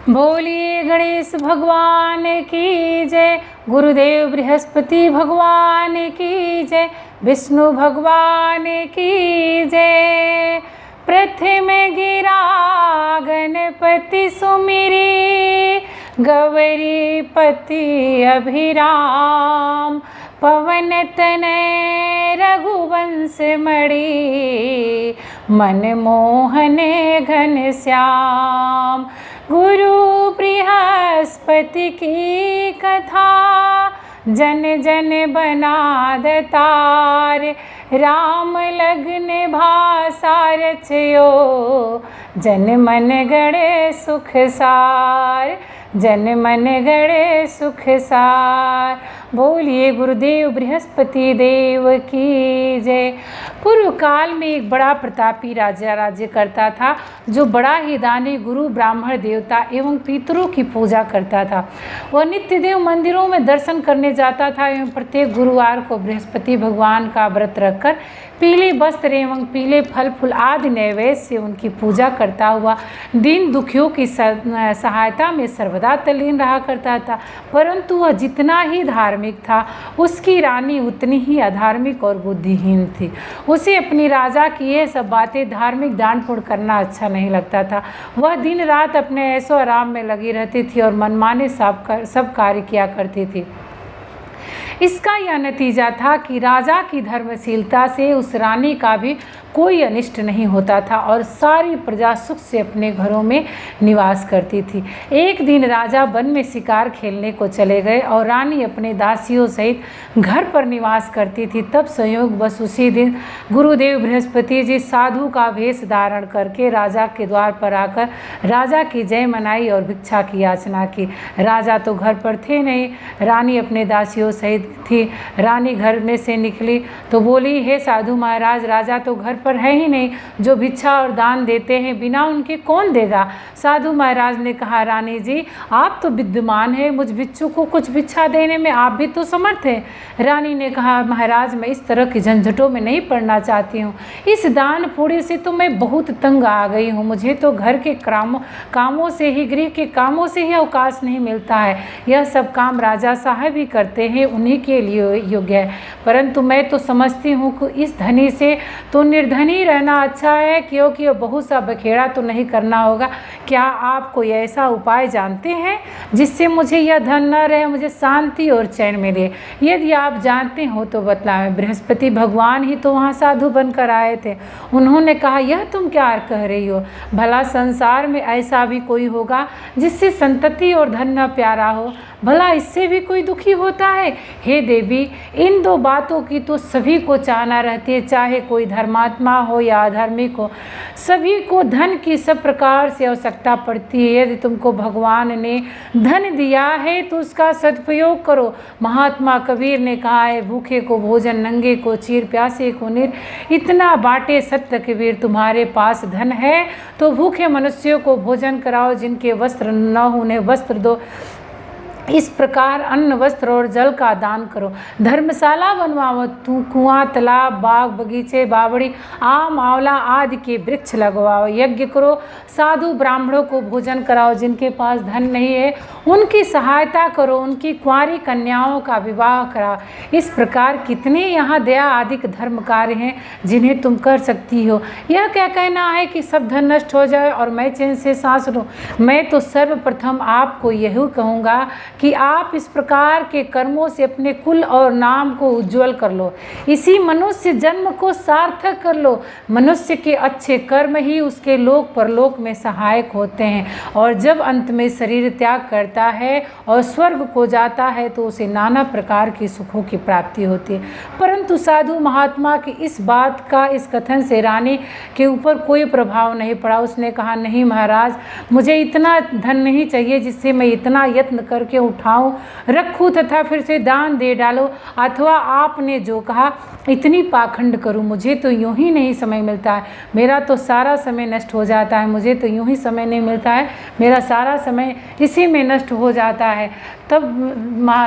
बोलिए गणेश भगवान की जय, गुरुदेव बृहस्पति भगवान की जय, विष्णु भगवान की जय। प्रथम गिरा गणपति सुमिरी, गौरी पति अभिराम। पवन तनय रघुवंश मणि, मनमोहन घन श्याम। गुरु बृहस्पति की कथा, जन जन बनाद तार। राम लग्न भाषा रचयो, जन मन गढ़े सुख सार। जन मन गढ़े सुख सार। बोलिए गुरुदेव बृहस्पति देव की जय। पूर्व काल में एक बड़ा प्रतापी राजा राज्य करता था, जो बड़ा ही दानी, गुरु, ब्राह्मण, देवता एवं पितरों की पूजा करता था। वह नित्य देव मंदिरों में दर्शन करने जाता था एवं प्रत्येक गुरुवार को बृहस्पति भगवान का व्रत रखकर पीले वस्त्र एवं पीले फल फूल आदि नैवेद्य से उनकी पूजा करता हुआ दीन दुखियों की सहायता में सर्वदा तल्लीन रहा करता था। परंतु वह जितना ही धार्मिक था, उसकी रानी उतनी ही अधार्मिक और बुद्धिहीन थी। उसे अपनी राजा की ये सब बातें, धार्मिक दान पुण्य करना अच्छा नहीं लगता था। वह दिन रात अपने ऐशो आराम में लगी रहती थी और मनमाने सब कार्य किया करती थी। इसका यह नतीजा था कि राजा की धर्मशीलता से उस रानी का भी कोई अनिष्ट नहीं होता था और सारी प्रजा सुख से अपने घरों में निवास करती थी। एक दिन राजा वन में शिकार खेलने को चले गए और रानी अपने दासियों सहित घर पर निवास करती थी। तब संयोग बस उसी दिन गुरुदेव बृहस्पति जी साधु का वेश धारण करके राजा के द्वार पर आकर राजा की जय मनाई और भिक्षा की याचना की। राजा तो घर पर थे नहीं, रानी अपने दासियों सहित थी। रानी घर में से निकली तो बोली, हे साधु महाराज, राजा तो घर पर है ही नहीं, जो भिक्षा और दान देते हैं बिना उनके कौन देगा। साधु महाराज ने कहा, रानी जी आप तो विद्यमान हैं, मुझ भिक्षु को कुछ भिक्षा देने में आप भी तो समर्थ हैं। रानी ने कहा, महाराज मैं इस तरह की झंझटों में नहीं पड़ना चाहती हूँ। इस दान पुण्य से तो मैं बहुत तंग आ गई हूँ। मुझे तो घर के कामों से ही, गृह के कामों से ही अवकाश नहीं मिलता है। यह सब काम राजा साहब ही करते हैं, उन्हीं के लिए योग्य है। परंतु मैं तो समझती हूँ कि इस धनी से तो निर्धनी रहना अच्छा है, क्योंकि वह बहुत सा बखेड़ा तो नहीं करना होगा। क्या आप कोई ऐसा उपाय जानते हैं जिससे मुझे यह धन न रहे, मुझे शांति और चैन मिले? यदि आप जानते हो तो बतलाएं। बृहस्पति भगवान ही तो वहाँ साधु बनकर आए थे। उन्होंने कहा, यह तुम क्या कह रही हो? भला संसार में ऐसा भी कोई होगा जिससे संतति और धन न प्यारा हो? भला इससे भी कोई दुखी होता है? हे देवी, इन दो बातों की तो सभी को चाहना रहती है, चाहे कोई धर्मात्मा हो या अधार्मिक हो। सभी को धन की सब प्रकार से आवश्यकता पड़ती है। यदि तुमको भगवान ने धन दिया है तो उसका सदुपयोग करो। महात्मा कबीर ने कहा है, भूखे को भोजन, नंगे को चीर, प्यासे को नीर, इतना बाटे सत्य कबीर। तुम्हारे पास धन है तो भूखे मनुष्यों को भोजन कराओ, जिनके वस्त्र न हो उन्हें वस्त्र दो। इस प्रकार अन्न, वस्त्र और जल का दान करो। धर्मशाला बनवाओ, कुआं, तालाब, बाग, बगीचे, बावड़ी, आम, आंवला आदि के वृक्ष लगवाओ। यज्ञ करो, साधु ब्राह्मणों को भोजन कराओ। जिनके पास धन नहीं है उनकी सहायता करो, उनकी कुंवारी कन्याओं का विवाह कराओ। इस प्रकार कितने यहाँ दया आदि धर्म कार्य हैं जिन्हें तुम कर सकती हो। यह क्या कहना है कि सब धन नष्ट हो जाए और मैं चैन से सांस लूं? मैं तो सर्वप्रथम आपको यही कहूँगा कि आप इस प्रकार के कर्मों से अपने कुल और नाम को उज्जवल कर लो। इसी मनुष्य जन्म को सार्थक कर लो। मनुष्य के अच्छे कर्म ही उसके लोक परलोक में सहायक होते हैं, और जब अंत में शरीर त्याग करता है और स्वर्ग को जाता है तो उसे नाना प्रकार की सुखों की प्राप्ति होती है। परंतु साधु महात्मा की इस बात का, इस कथन से रानी के ऊपर कोई प्रभाव नहीं पड़ा। उसने कहा, नहीं महाराज, मुझे इतना धन नहीं चाहिए जिससे मैं इतना यत्न करके उठाऊं, रखूं तथा फिर से दान दे डालो, अथवा आपने जो कहा इतनी पाखंड करूं। मुझे तो यूं ही नहीं समय मिलता है, मेरा तो सारा समय नष्ट हो जाता है। मुझे तो यूं ही समय नहीं मिलता है, मेरा सारा समय इसी में नष्ट हो जाता है। तब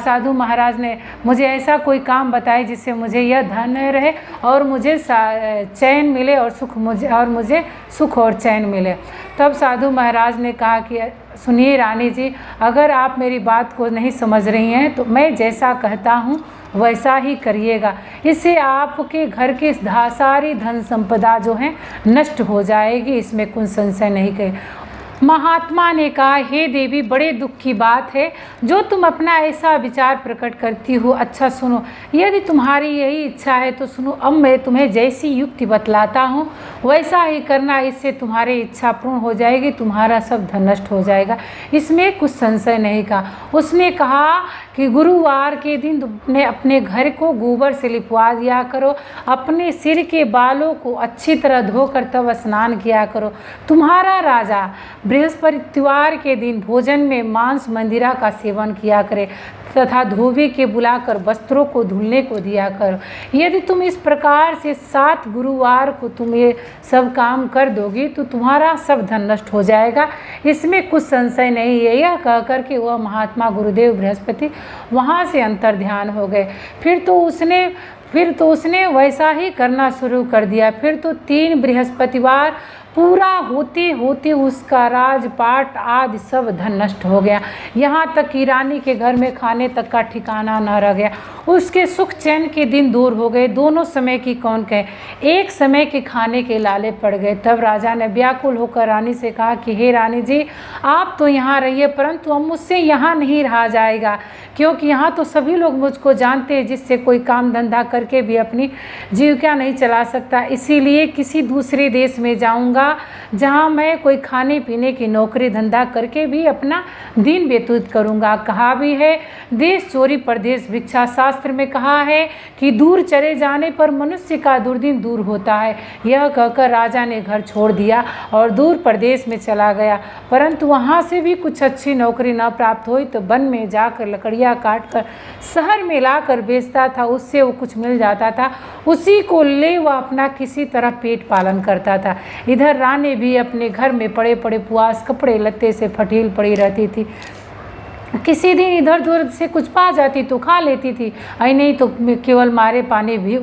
साधु महाराज ने मुझे ऐसा कोई काम बताए जिससे मुझे यह धन रहे और मुझे चैन मिले और मुझे सुख और चैन मिले। तब साधु महाराज ने कहा कि सुनिए रानी जी, अगर आप मेरी बात को नहीं समझ रही हैं तो मैं जैसा कहता हूँ वैसा ही करिएगा, इससे आपके घर की सारी धन संपदा जो है नष्ट हो जाएगी, इसमें कोई संशय नहीं कहे। महात्मा ने कहा, हे देवी, बड़े दुख की बात है जो तुम अपना ऐसा विचार प्रकट करती हो। अच्छा सुनो, यदि तुम्हारी यही इच्छा है तो सुनो, अब मैं तुम्हें जैसी युक्ति बतलाता हूँ वैसा ही करना, इससे तुम्हारी इच्छा पूर्ण हो जाएगी, तुम्हारा सब धन नष्ट हो जाएगा, इसमें कुछ संशय नहीं का। उसने कहा कि गुरुवार के दिन तुमने अपने घर को गोबर से लिपवा दिया करो, अपने सिर के बालों को अच्छी तरह धोकर तब स्नान किया करो। तुम्हारा राजा बृहस्पतिवार के दिन भोजन में मांस मंदिरा का सेवन किया करे तथा धोबी के बुलाकर वस्त्रों को धुलने को दिया करो। यदि तुम इस प्रकार से 7 गुरुवार को तुम ये सब काम कर दोगी तो तुम्हारा सब धन नष्ट हो जाएगा, इसमें कुछ संशय नहीं है। यह कहकर के वह महात्मा गुरुदेव बृहस्पति वहाँ से अंतर ध्यान हो गए। फिर तो उसने वैसा ही करना शुरू कर दिया। फिर तो 3 बृहस्पतिवार पूरा होते होते उसका राजपाट आदि सब धन नष्ट हो गया, यहाँ तक कि रानी के घर में खाने तक का ठिकाना न रह गया। उसके सुख चैन के दिन दूर हो गए, दोनों समय की कौन कहे, एक समय के खाने के लाले पड़ गए। तब राजा ने व्याकुल होकर रानी से कहा कि हे रानी जी, आप तो यहाँ रहिए, परंतु अब मुझसे यहाँ नहीं रहा जाएगा, क्योंकि यहाँ तो सभी लोग मुझको जानते हैं, जिससे कोई काम धंधा करके भी अपनी जीविका नहीं चला सकता। इसीलिए किसी दूसरे देश में जाऊँगा जहाँ मैं कोई खाने पीने की नौकरी धंधा करके भी अपना दिन व्यतीत करूँगा। कहा भी है, देश चोरी परदेश भिक्षा। शास्त्र में कहा है कि दूर चले जाने पर मनुष्य का दुर्दिन दूर होता है। यह कहकर राजा ने घर छोड़ दिया और दूर प्रदेश में चला गया, परंतु वहाँ से भी कुछ अच्छी नौकरी न प्राप्त हुई तो वन में जाकर लकड़ियाँ काट कर शहर में लाकर बेचता था, उससे वो कुछ मिल जाता था, उसी को ले वह अपना किसी तरह पेट पालन करता था। इधर रानी भी अपने घर में पड़े पड़े पुआस कपड़े लत्ते से फटील पड़ी रहती थी। किसी दिन इधर उधर से कुछ पा जाती तो खा लेती थी, आई नहीं तो केवल मारे पानी भी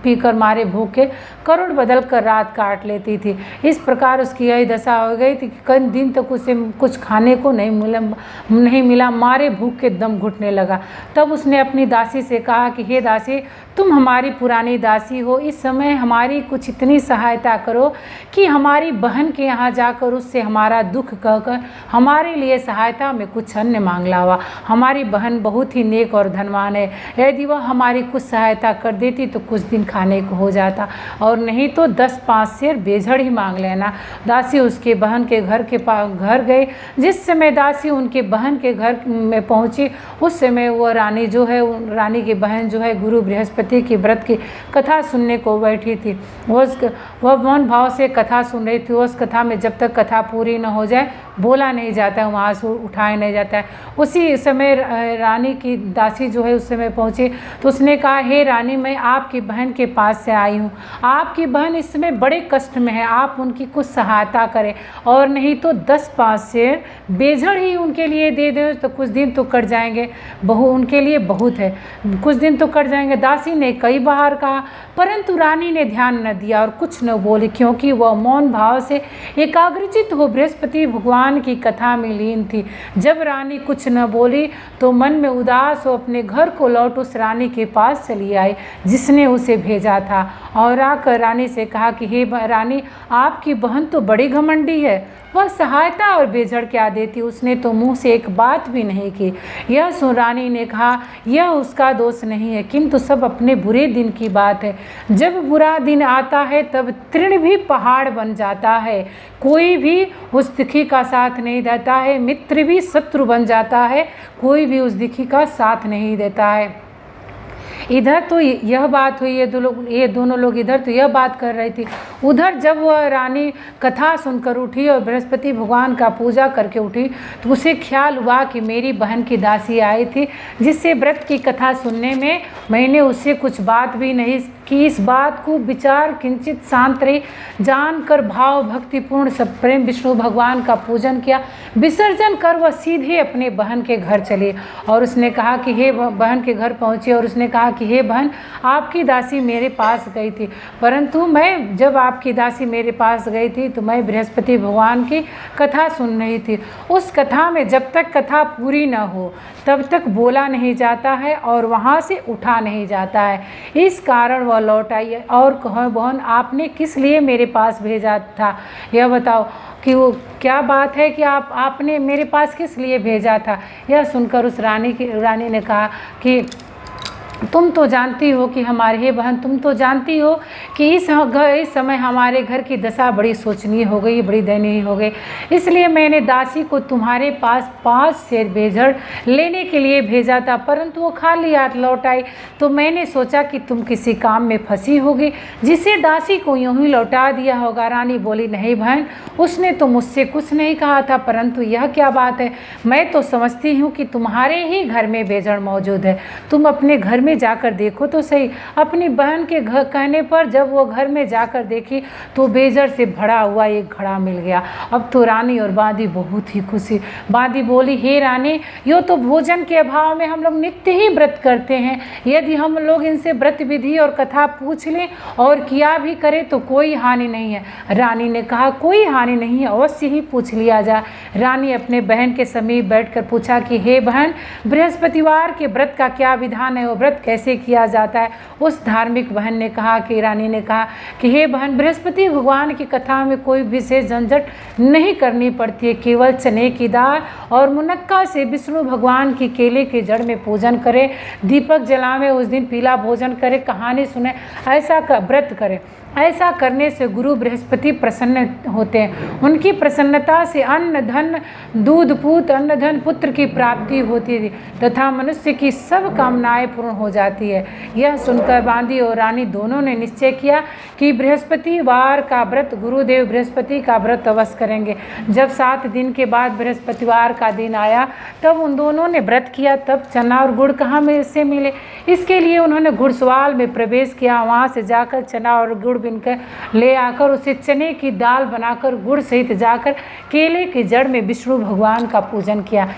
पीकर मारे भूख के करोड़ बदल कर रात काट लेती थी। इस प्रकार उसकी यही दशा हो गई थी कि कई दिन तक उसे कुछ खाने को नहीं मिला, मारे भूख के दम घुटने लगा। तब उसने अपनी दासी से कहा कि हे दासी, तुम हमारी पुरानी दासी हो, इस समय हमारी कुछ इतनी सहायता करो कि हमारी बहन के यहाँ जाकर उससे हमारा दुख कहकर हमारे लिए सहायता में कुछ अन्न मांग लावा। हमारी बहन बहुत ही नेक और धनवान है, यदि वह हमारी कुछ सहायता कर देती तो कुछ दिन खाने को हो जाता, और नहीं तो 10-5 सेर बेझड़ ही मांग लेना। दासी उसके बहन के घर गई। जिस समय दासी उनके बहन के घर में पहुँची उस समय वह रानी जो है, रानी की बहन जो है, गुरु बृहस्पति की व्रत की कथा सुनने को बैठी थी। वह मौन भाव से कथा सुन रही थी। उस कथा में जब तक कथा पूरी न हो जाए बोला नहीं जाता है, वहाँ से उठाया नहीं जाता है। उसी समय रानी की दासी जो है उस समय पहुँची तो उसने कहा, हे रानी, मैं आपकी बहन के पास से आई हूँ, आपकी बहन इस समय बड़े कष्ट में है, आप उनकी कुछ सहायता करें, और नहीं तो 10-5 सेर बेझड़ ही उनके लिए दे दें तो कुछ दिन तो कट जाएंगे, उनके लिए बहुत है, कुछ दिन तो कट जाएंगे। दासी ने कई बार कहा, परंतु रानी ने ध्यान न दिया और कुछ न बोली, क्योंकि वह मौन भाव से एकाग्रचित हो बृहस्पति भगवान की कथा में लीन थी। जब रानी कुछ न बोली तो मन में उदास हो अपने घर को लौट उस रानी के पास चली आई जिसने उसे भेजा था, और आकर रानी से कहा कि हे रानी, आपकी बहन तो बड़ी घमंडी है, वह सहायता और बेझड़ क्या देती, उसने तो मुंह से एक बात भी नहीं की। यह सुन रानी ने कहा, यह उसका दोष नहीं है, किंतु सब अपने बुरे दिन की बात है। जब बुरा दिन आता है तब तृण भी पहाड़ बन जाता है, कोई भी उस दुखी का साथ नहीं देता है, मित्र भी शत्रु बन जाता है, कोई भी उस दुखी का साथ नहीं देता है। इधर तो यह बात हुई, ये दोनों लोग इधर तो यह बात कर रही थी। उधर जब वह रानी कथा सुनकर उठी और बृहस्पति भगवान का पूजा करके उठी तो उसे ख्याल हुआ कि मेरी बहन की दासी आई थी जिससे व्रत की कथा सुनने में मैंने उससे कुछ बात भी नहीं की। इस बात को विचार किंचित शांत रही, जानकर भाव भक्तिपूर्ण सब प्रेम विष्णु भगवान का पूजन किया। विसर्जन कर वह सीधे अपने बहन के घर चली और उसने कहा कि हे बहन के घर पहुँची और उसने कहा कि हे बहन, आपकी दासी मेरे पास गई थी, परंतु मैं जब आपकी दासी मेरे पास गई थी तो मैं बृहस्पति भगवान की कथा सुन रही थी। उस कथा में जब तक कथा पूरी न हो तब तक बोला नहीं जाता है और वहाँ से उठा नहीं जाता है। इस कारण वह लौट आई। और कहो बहन, आपने किस लिए मेरे पास भेजा था, यह बताओ कि वो क्या बात है कि आपने मेरे पास किस लिए भेजा था। यह सुनकर उस रानी ने कहा कि तुम तो जानती हो कि हमारे, हे बहन, तुम तो जानती हो कि इस समय हमारे घर की दशा बड़ी शोचनीय हो गई, बड़ी दयनीय हो गई। इसलिए मैंने दासी को तुम्हारे पास 5 सेर बेजड़ लेने के लिए भेजा था, परंतु वो खाली हाथ लौट आई। तो मैंने सोचा कि तुम किसी काम में फंसी होगी, जिसे दासी को यूं ही लौटा दिया होगा। रानी बोली, नहीं बहन, उसने तो मुझसे कुछ नहीं कहा था, परंतु यह क्या बात है, मैं तो समझती हूँ कि तुम्हारे ही घर में बेजड़ मौजूद है। तुम अपने घर में जाकर देखो तो सही। अपनी बहन के घर कहने पर जब वो घर में जाकर देखी तो बेजड़ से भरा हुआ एक घड़ा मिल गया। अब तो रानी और बांदी बहुत ही खुशी। बांदी बोली, हे रानी, यो तो भोजन के अभाव में हम लोग नित्य ही व्रत करते हैं। यदि हम लोग इनसे व्रत विधि और कथा पूछ लें और किया भी करें तो कोई हानि नहीं है। रानी ने कहा, कोई हानि नहीं है, अवश्य ही पूछ लिया जाए। रानी अपने बहन के समीप बैठकर पूछा कि हे बहन, बृहस्पतिवार के व्रत का क्या विधान है, वो व्रत कैसे किया जाता है। उस धार्मिक बहन ने कहा कि रानी ने कहा कि हे बहन, बृहस्पति भगवान की कथा में कोई विशेष झंझट नहीं करनी पड़ती है। केवल चने की दाल और मुनक्का से विष्णु भगवान की केले के जड़ में पूजन करें, दीपक जलावे, उस दिन पीला भोजन करें, कहानी सुने, ऐसा व्रत करें। ऐसा करने से गुरु बृहस्पति प्रसन्न होते हैं। उनकी प्रसन्नता से अन्न धन दूध पूत अन्न धन पुत्र की प्राप्ति होती है तथा मनुष्य की सब कामनाएं पूर्ण हो जाती है। यह सुनकर बांदी और रानी दोनों ने निश्चय किया कि बृहस्पतिवार का व्रत, गुरुदेव बृहस्पति का व्रत अवश्य करेंगे। जब 7 दिन के बाद बृहस्पतिवार का दिन आया तब उन दोनों ने व्रत किया। तब चना और गुड़ कहाँ में से मिले, इसके लिए उन्होंने घुड़सवाल में प्रवेश किया। वहाँ से जाकर चना और गुड़ बिनकर ले आकर उसे चने की दाल बनाकर गुड़ सहित जाकर केले की जड़ में विष्णु भगवान का पूजन किया।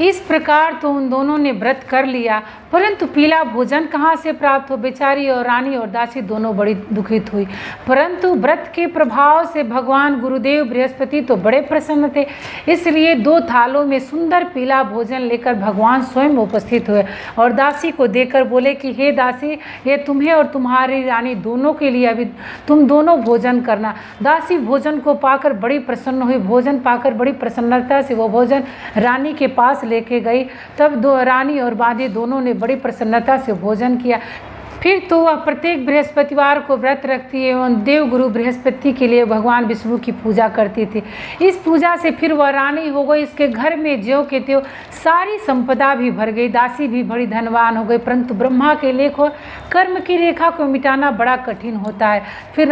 इस प्रकार तो उन दोनों ने व्रत कर लिया, परंतु पीला भोजन कहाँ से प्राप्त हो। बेचारी और रानी और दासी दोनों बड़ी दुखित हुई। परंतु व्रत के प्रभाव से भगवान गुरुदेव बृहस्पति तो बड़े प्रसन्न थे, इसलिए 2 थालों में सुंदर पीला भोजन लेकर भगवान स्वयं उपस्थित हुए और दासी को देकर बोले कि हे दासी, ये तुम्हें और तुम्हारी रानी दोनों के लिए, अभी तुम दोनों भोजन करना। दासी भोजन को पाकर बड़ी प्रसन्न हुई। भोजन पाकर बड़ी प्रसन्नता से वो भोजन रानी के पास लेके गई। तब रानी और बांदी दोनों ने बड़ी प्रसन्नता से भोजन किया। फिर तो वह प्रत्येक बृहस्पतिवार को व्रत रखती है एवं देव गुरु बृहस्पति के लिए भगवान विष्णु की पूजा करती थी। इस पूजा से फिर वह रानी हो गई। इसके घर में ज्यों के त्यों सारी संपदा भी भर गई। दासी भी बड़ी धनवान हो गई। परंतु ब्रह्मा के लेख और कर्म की रेखा को मिटाना बड़ा कठिन होता है। फिर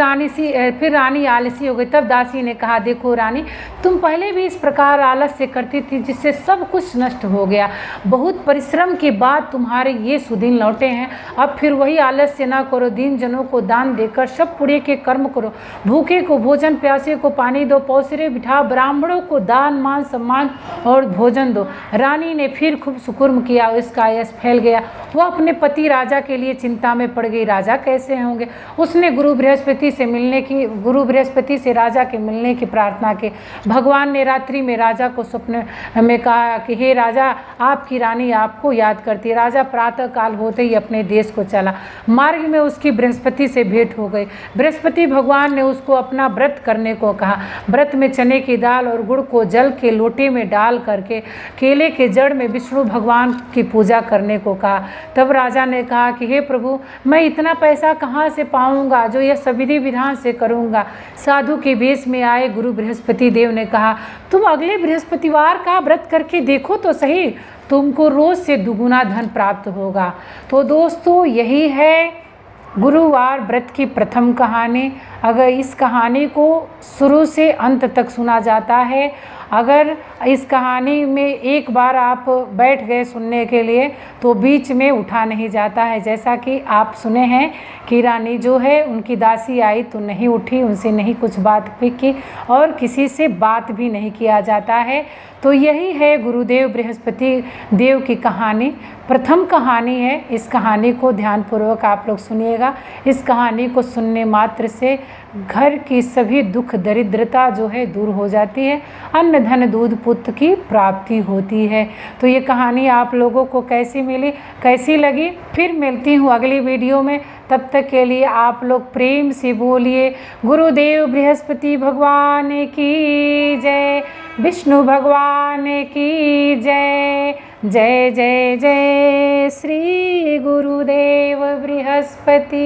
रानी आलसी हो गई। तब दासी ने कहा, देखो रानी, तुम पहले भी इस प्रकार आलस्य करती थी जिससे सब कुछ नष्ट हो गया। बहुत परिश्रम के बाद तुम्हारे ये सुदिन लौटे हैं। अब फिर वही आलस्य ना करो, दीन जनों को दान देकर सब पुण्य के कर्म करो। भूखे को भोजन, प्यासे को पानी दो, पौसरे बिठाओ, ब्राह्मणों को दान मान सम्मान और भोजन दो। रानी ने फिर खूब सुकुर्म किया। इसका यश फैल गया। वह अपने पति राजा के लिए चिंता में पड़ गई। राजा कैसे होंगे। उसने गुरु बृहस्पति से राजा के मिलने की प्रार्थना की। भगवान ने रात्रि में राजा को स्वप्न में कहा कि हे राजा, आपकी रानी आपको याद करती है। राजा प्रातः काल होते ही अपने देश को चला। मार्ग में उसकी बृहस्पति से भेंट हो गई। बृहस्पति भगवान ने उसको अपना व्रत करने को कहा। व्रत में चने की दाल और गुड़ को जल के लोटे में डाल करके केले के जड़ में विष्णु भगवान की पूजा करने को कहा। तब राजा ने कहा कि हे प्रभु, मैं इतना पैसा कहाँ से पाऊंगा जो यह सविधि विधान से करूंगा। साधु के वेश में आए गुरु बृहस्पति देव ने कहा, तुम अगले बृहस्पतिवार का व्रत करके देखो तो सही, तुमको रोज से दुगुना धन प्राप्त होगा। तो दोस्तों, यही है गुरुवार व्रत की प्रथम कहानी। अगर इस कहानी को शुरू से अंत तक सुना जाता है, अगर इस कहानी में एक बार आप बैठ गए सुनने के लिए तो बीच में उठा नहीं जाता है। जैसा कि आप सुने हैं कि रानी जो है उनकी दासी आई तो नहीं उठी, उनसे नहीं कुछ बात भी की और किसी से बात भी नहीं किया जाता है। तो यही है गुरुदेव बृहस्पति देव की कहानी, प्रथम कहानी है। इस कहानी को ध्यानपूर्वक आप लोग सुनिएगा। इस कहानी को सुनने मात्र से घर की सभी दुख दरिद्रता जो है दूर हो जाती है, अन्न धन दूध पुत्र की प्राप्ति होती है। तो ये कहानी आप लोगों को कैसी मिली, कैसी लगी, फिर मिलती हूँ अगली वीडियो में। तब तक के लिए आप लोग प्रेम से बोलिए गुरुदेव बृहस्पति भगवान की जय, विष्णु भगवान की जय। जय जय जय श्री गुरुदेव बृहस्पति।